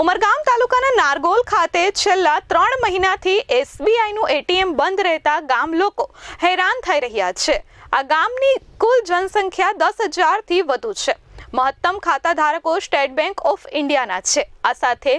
ઉમરગામ તાલુકાના નારગોલ ખાતે છેલ્લા 3 મહિનાથી એસબીઆઈનું એટીએમ બંધ રહેતા ગામ લોકો હેરાન થઈ રહ્યા છે। આ ગામની કુલ જનસંખ્યા 10,000 થી વધુ છે। મહત્તમ ખાતા ધારકો સ્ટેટ બેંક ઓફ ઇન્ડિયાના છે। આ સાથે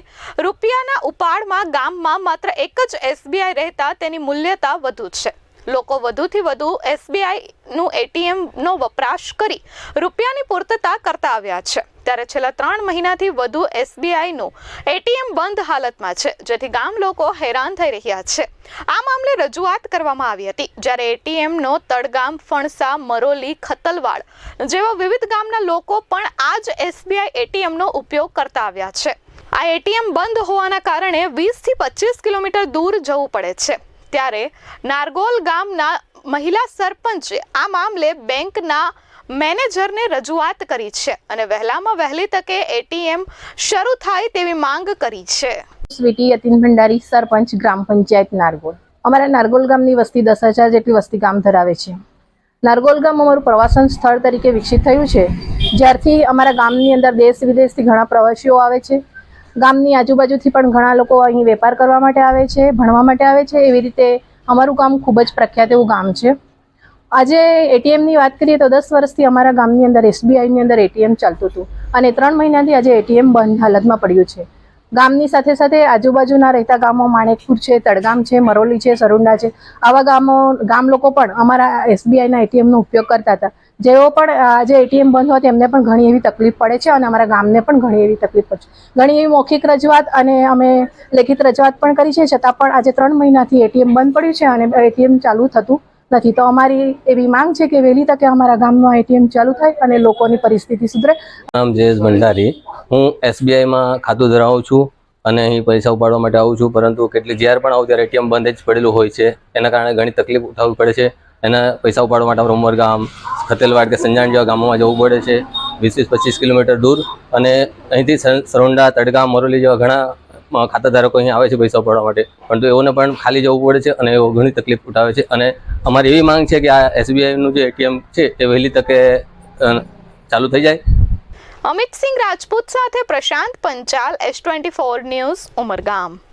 રૂપિયાના ઉપાડમાં ગામમાં માત્ર એક જ એસબીઆઈ રહેતા તેની મૂલ્યતા વધુ છે। લોકો વધુથી વધુ એસબીઆઈનું એટીએમનો વપરાશ કરી રૂપિયાની પૂર્તતા કરતા આવ્યા છે। ત્યારે છેલ્લા 3 મહિનાથી વધુ એસબીઆઈનું એટીએમ બંધ હાલતમાં છે, જેથી ગામ લોકો હેરાન થઈ રહ્યા છે। આ મામલે રજૂઆત કરવામાં આવી હતી, જ્યારે એટીએમનો તડગામ, ફણસા, મરોલી, ખતલવાડ જેવા વિવિધ ગામના લોકો પણ આ જ એસબીઆઈ એટીએમનો ઉપયોગ કરતા આવ્યા છે। આ એટીએમ બંધ હોવાના કારણે 20 થી 25 કિલોમીટર દૂર જવું પડે છે। ત્યારે નારગોલ ગામના મહિલા સરપંચે આ મામલે બેંકના મેનેજરને રજૂઆત કરી છે અને વહેલામાં વહેલી તકે એટીએમ શરૂ થાય તેવી માંગ કરી છે। સ્વીટી યતીન ભંડારી, સરપંચ, ગ્રામ પંચાયત નારગોલ। અમારા નારગોલ ગામની વસ્તી 10,000 જેટલી વસ્તી ગામ ધરાવે છે। નારગોલ ગામ અમારું પ્રવાસન સ્થળ તરીકે વિકસિત થયું છે, જ્યારથી અમારા ગામની અંદર દેશ વિદેશથી ઘણા પ્રવાસીઓ આવે છે। ગામની આજુબાજુથી પણ ઘણા લોકો અહીં વેપાર કરવા માટે આવે છે, ભણવા માટે આવે છે। એવી રીતે અમારું ગામ ખૂબ જ પ્રખ્યાત એવું ગામ છે। આજે એટીએમની વાત કરીએ તો 10 વર્ષથી અમારા ગામની અંદર એસબીઆઈની અંદર એટીએમ ચાલતું હતું અને 3 મહિનાથી આજે એટીએમ બંધ હાલતમાં પડ્યું છે। ગામની સાથે સાથે આજુબાજુના રહેતા ગામો માણેકપુર છે, તડગામ છે, મરોલી છે, સરુંડા છે, આવા ગામ લોકો પણ અમારા એસબીઆઈના એટીએમનો ઉપયોગ કરતા હતા। જેઓ પણ આજે એટીએમ બંધ હોય તેમને પણ ઘણી એવી તકલીફ પડે છે અને અમારા ગામને પણ ઘણી એવી તકલીફ પડે છે। ઘણી એવી મૌખિક રજૂઆત અને અમે લેખિત રજૂઆત પણ કરી છે, છતાં પણ આજે 3 મહિનાથી એટીએમ બંધ પડ્યું છે અને એટીએમ ચાલુ થતું નથી। તો અમારી એવી માંગ છે કે વહેલી તકે અમારા ગામમાં એટીએમ ચાલુ થાય અને લોકોની પરિસ્થિતિ સુધરે। નામ જયેશ ભંડારી, હું એસબીઆઈમાં ખાતું ધરાવું છું અને અહીં પૈસા ઉપાડવા માટે આવું છું, પરંતુ જ્યારે પણ આવું ત્યારે એટીએમ બંધ જ પડેલું હોય છે। એના કારણે ઘણી તકલીફ ઉઠાવવી પડે છે। એના પૈસા ઉપાડવા માટે ઉમરગામ, ખતેલવાડ કે સંજાણ જેવા ગામોમાં જવું પડે છે, 20-25 કિલોમીટર દૂર। અને અહીંથી સરોંડા, તડગામ, મરોલી જેવા ઘણા ખાતા ધારકો અહીં આવે છે પૈસા ઉપાડવા માટે, પરંતુ એઓને પણ ખાલી જવું પડે છે અને એઓ ઘણી તકલીફ ઉઠાવે છે। અને અમારી એવી માંગ છે કે આ એસબીઆઈનું જે એટીએમ છે એ વહેલી તકે ચાલુ થઈ જાય। અમિત સિંહ રાજપૂત સાથે પ્રશાંત પંચાલ, S24 ન્યૂઝ, ઉમરગામ।